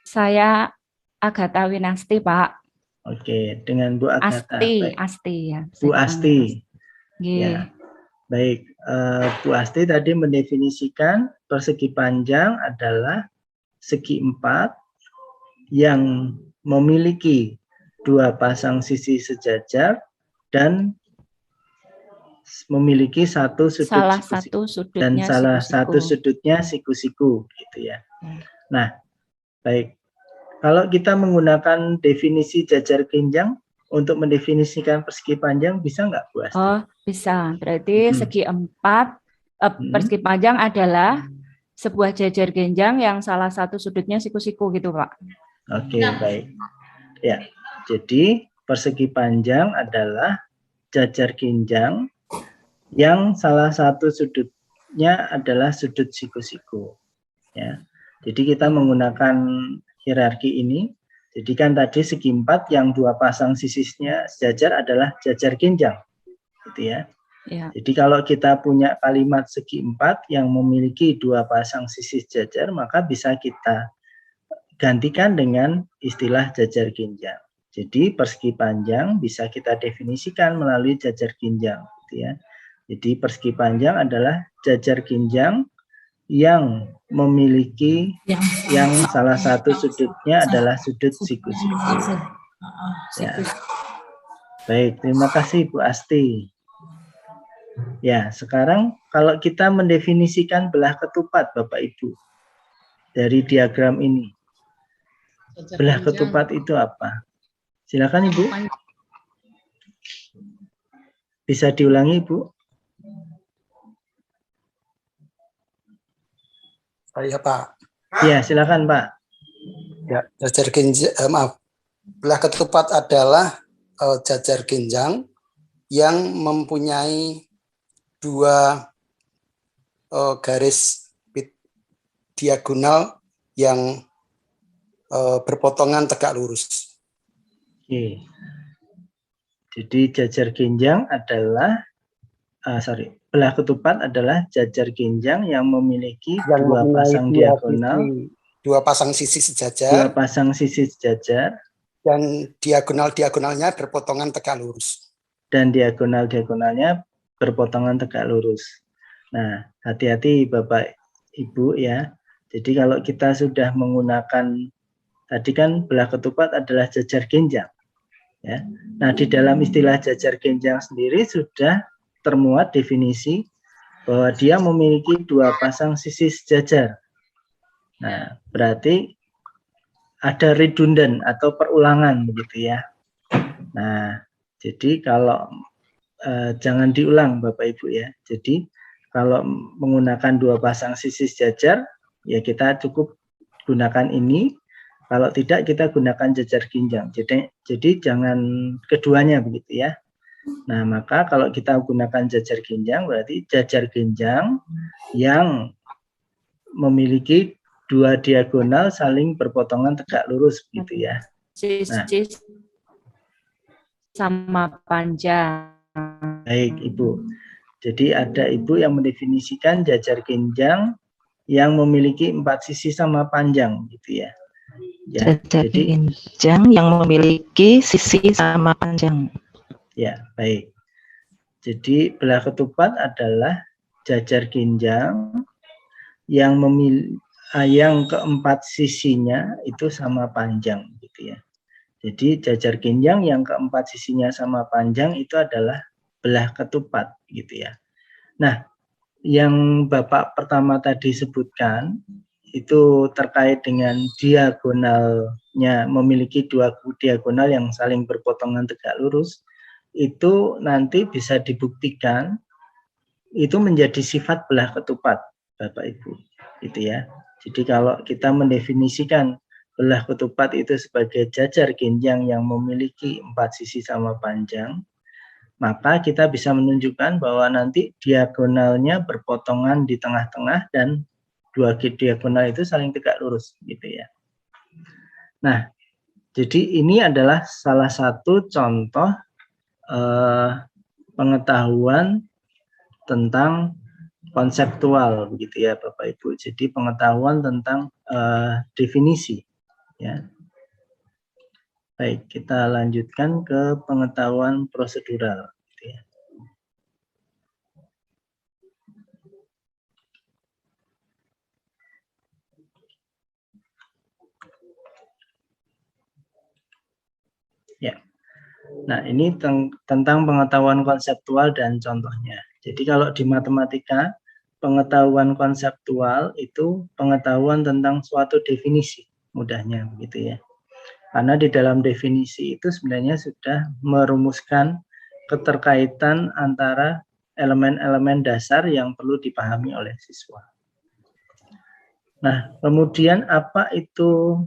Saya Agatha Winasti, Pak. Oke, dengan Bu Agatha. Asti, Baik. Asti ya. Bu Asti. Nggih. Ya. Baik, Bu Asti tadi mendefinisikan persegi panjang adalah segi 4 yang memiliki 2 pasang sisi sejajar dan memiliki satu sudut Salah siku-siku. satu sudutnya Dan salah siku-siku. satu sudutnya siku-siku gitu ya. Nah, baik. Kalau kita menggunakan definisi jajar kinjang untuk mendefinisikan persegi panjang bisa nggak, Bu Asti? Oh, bisa. Berarti segi 4 persegi panjang adalah sebuah jajar genjang yang salah satu sudutnya siku-siku gitu, Pak. Oke, baik. Ya, jadi persegi panjang adalah jajar kinjang yang salah satu sudutnya adalah sudut siku-siku. Ya, jadi kita menggunakan hierarki ini. Jadi kan tadi segi 4 yang 2 pasang sisinya sejajar adalah jajar kinjang, gitu ya. Ya. Jadi kalau kita punya kalimat segi 4 yang memiliki 2 pasang sisi sejajar, maka bisa kita gantikan dengan istilah jajar kinjang. Jadi persegi panjang bisa kita definisikan melalui jajar kinjang, gitu ya. Jadi persegi panjang adalah jajar kinjang yang memiliki yang salah satu sudutnya adalah sudut siku-siku. Ya. Baik, terima kasih Bu Asti. Ya, sekarang kalau kita mendefinisikan belah ketupat Bapak Ibu dari diagram ini. Belah ketupat itu apa? Silakan Ibu. Bisa diulangi Ibu? Saya Pak. Ya, silakan Pak. Ya, jajar kinjang, belah ketupat adalah jajar kinjang yang mempunyai 2 garis diagonal yang berpotongan tegak lurus. Oke. Jadi jajar kinjang adalah belah ketupat adalah jajar kinjang yang memiliki 2 pasang diagonal, 2 pasang sisi sejajar, 2 pasang sisi sejajar, dan diagonalnya berpotongan tegak lurus. Dan diagonalnya berpotongan tegak lurus. Nah, hati-hati Bapak Ibu ya. Jadi kalau kita sudah menggunakan tadi kan belah ketupat adalah jajar kinjang. Ya. Nah, di dalam istilah jajar kinjang sendiri sudah termuat definisi bahwa dia memiliki 2 pasang sisi sejajar. Nah, berarti ada redundant atau perulangan begitu ya. Nah, jadi kalau jangan diulang Bapak Ibu ya. Jadi kalau menggunakan 2 pasang sisi sejajar ya kita cukup gunakan ini. Kalau tidak kita gunakan jajar kinjang. Jadi jangan keduanya begitu ya. Nah, maka kalau kita gunakan jajar kinjang berarti jajar kinjang yang memiliki 2 diagonal saling berpotongan tegak lurus begitu ya. Nah, sama panjang. Baik, Ibu. Jadi ada Ibu yang mendefinisikan jajar kinjang yang memiliki 4 sisi sama panjang gitu ya. Jajar kinjang yang memiliki sisi sama panjang. Ya, baik. Jadi belah ketupat adalah jajar kinjang yang yang keempat sisinya itu sama panjang gitu ya. Jadi jajar kinjang yang keempat sisinya sama panjang itu adalah belah ketupat gitu ya. Nah, yang Bapak pertama tadi sebutkan itu terkait dengan diagonalnya memiliki 2 diagonal yang saling berpotongan tegak lurus, itu nanti bisa dibuktikan itu menjadi sifat belah ketupat Bapak Ibu gitu ya. Jadi kalau kita mendefinisikan belah ketupat itu sebagai jajar kinjang yang memiliki 4 sisi sama panjang, maka kita bisa menunjukkan bahwa nanti diagonalnya berpotongan di tengah-tengah dan dua diagonal itu saling tegak lurus gitu ya. Nah, jadi ini adalah salah satu contoh pengetahuan tentang konseptual begitu ya Bapak Ibu. Jadi pengetahuan tentang definisi ya. Baik, kita lanjutkan ke pengetahuan prosedural gitu ya. Ya. Nah, ini tentang pengetahuan konseptual dan contohnya. Jadi kalau di matematika, pengetahuan konseptual itu pengetahuan tentang suatu definisi, mudahnya begitu ya. Karena di dalam definisi itu sebenarnya sudah merumuskan keterkaitan antara elemen-elemen dasar yang perlu dipahami oleh siswa. Nah, kemudian apa itu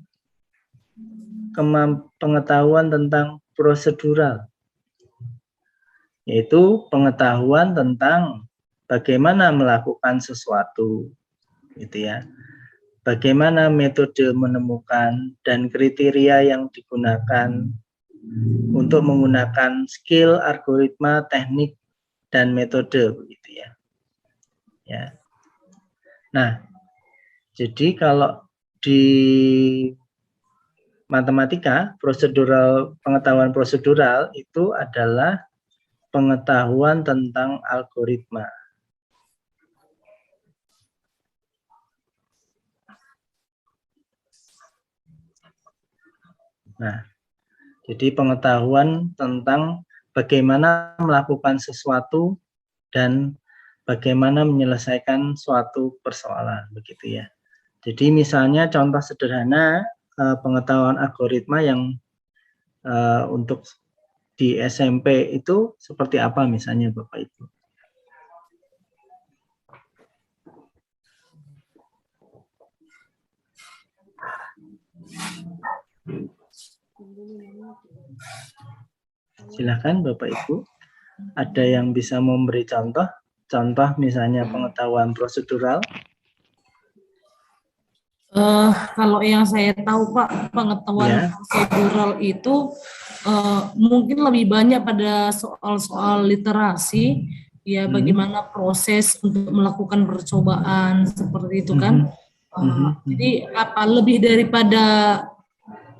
pengetahuan tentang prosedural? Yaitu pengetahuan tentang bagaimana melakukan sesuatu, gitu ya. Bagaimana metode menemukan dan kriteria yang digunakan untuk menggunakan skill, algoritma, teknik, dan metode, begitu ya. Ya. Nah, jadi kalau di matematika, pengetahuan prosedural itu adalah pengetahuan tentang algoritma. Nah, jadi pengetahuan tentang bagaimana melakukan sesuatu dan bagaimana menyelesaikan suatu persoalan, begitu ya. Jadi misalnya contoh sederhana pengetahuan algoritma yang untuk di SMP itu seperti apa misalnya Bapak Ibu? Silakan Bapak Ibu, ada yang bisa memberi contoh misalnya pengetahuan prosedural? Kalau yang saya tahu Pak, pengetahuan prosedural itu mungkin lebih banyak pada soal-soal literasi, ya bagaimana proses untuk melakukan percobaan seperti itu kan. Jadi apa lebih daripada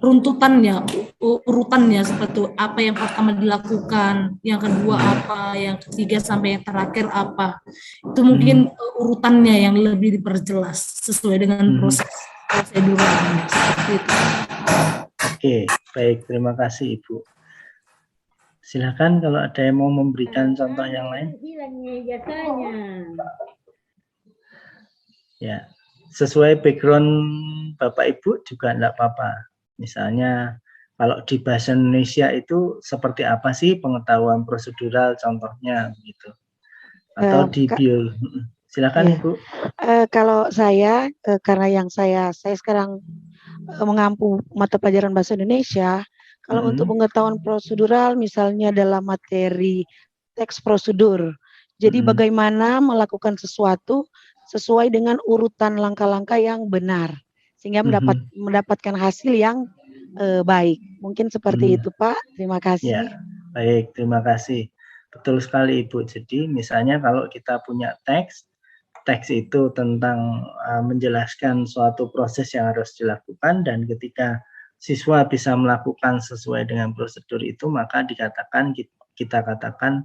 runtutannya, urutannya seperti apa yang pertama dilakukan, yang kedua apa, yang ketiga sampai yang terakhir apa. Itu mungkin urutannya yang lebih diperjelas sesuai dengan proses proseduralnya seperti itu. Oke, baik, terima kasih Ibu. Silakan kalau ada yang mau memberikan contoh yang lain. Ya, sesuai background Bapak Ibu juga enggak apa-apa. Misalnya kalau di bahasa Indonesia itu seperti apa sih pengetahuan prosedural contohnya gitu. Atau di bio. Silakan Ibu. Kalau saya karena yang saya sekarang mengampu mata pelajaran bahasa Indonesia, kalau untuk pengetahuan prosedural misalnya dalam materi teks prosedur. Jadi bagaimana melakukan sesuatu sesuai dengan urutan langkah-langkah yang benar sehingga mendapatkan hasil yang baik. Mungkin seperti itu Pak. Terima kasih. Ya, baik, terima kasih. Betul sekali Ibu. Jadi misalnya kalau kita punya teks itu tentang menjelaskan suatu proses yang harus dilakukan, dan ketika siswa bisa melakukan sesuai dengan prosedur itu, maka kita katakan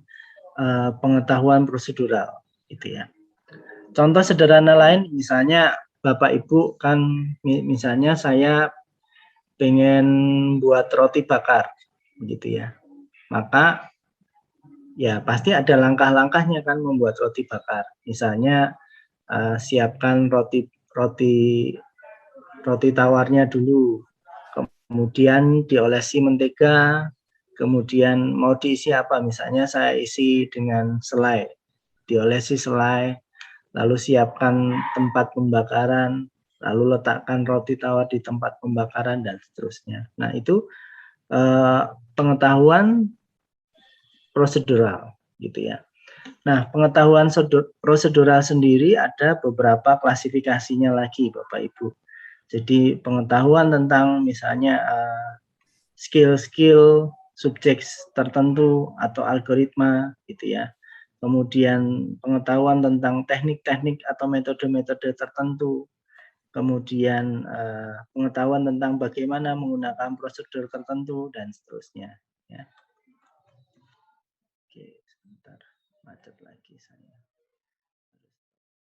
pengetahuan prosedural, gitu ya. Contoh sederhana lain, misalnya Bapak Ibu kan, misalnya saya pengen buat roti bakar, begitu ya. Maka ya pasti ada langkah-langkahnya kan membuat roti bakar. Misalnya siapkan roti tawarnya dulu, kemudian diolesi mentega, kemudian mau diisi apa? Misalnya saya isi dengan selai, diolesi selai, lalu siapkan tempat pembakaran, lalu letakkan roti tawar di tempat pembakaran, dan seterusnya. Nah, itu pengetahuan prosedural, gitu ya. Nah, pengetahuan prosedural sendiri ada beberapa klasifikasinya lagi, Bapak Ibu. Jadi pengetahuan tentang misalnya skill-skill subjek tertentu atau algoritma gitu ya. Kemudian pengetahuan tentang teknik-teknik atau metode-metode tertentu. Kemudian pengetahuan tentang bagaimana menggunakan prosedur tertentu dan seterusnya. Ya. Oke, sebentar, macet lagi saya.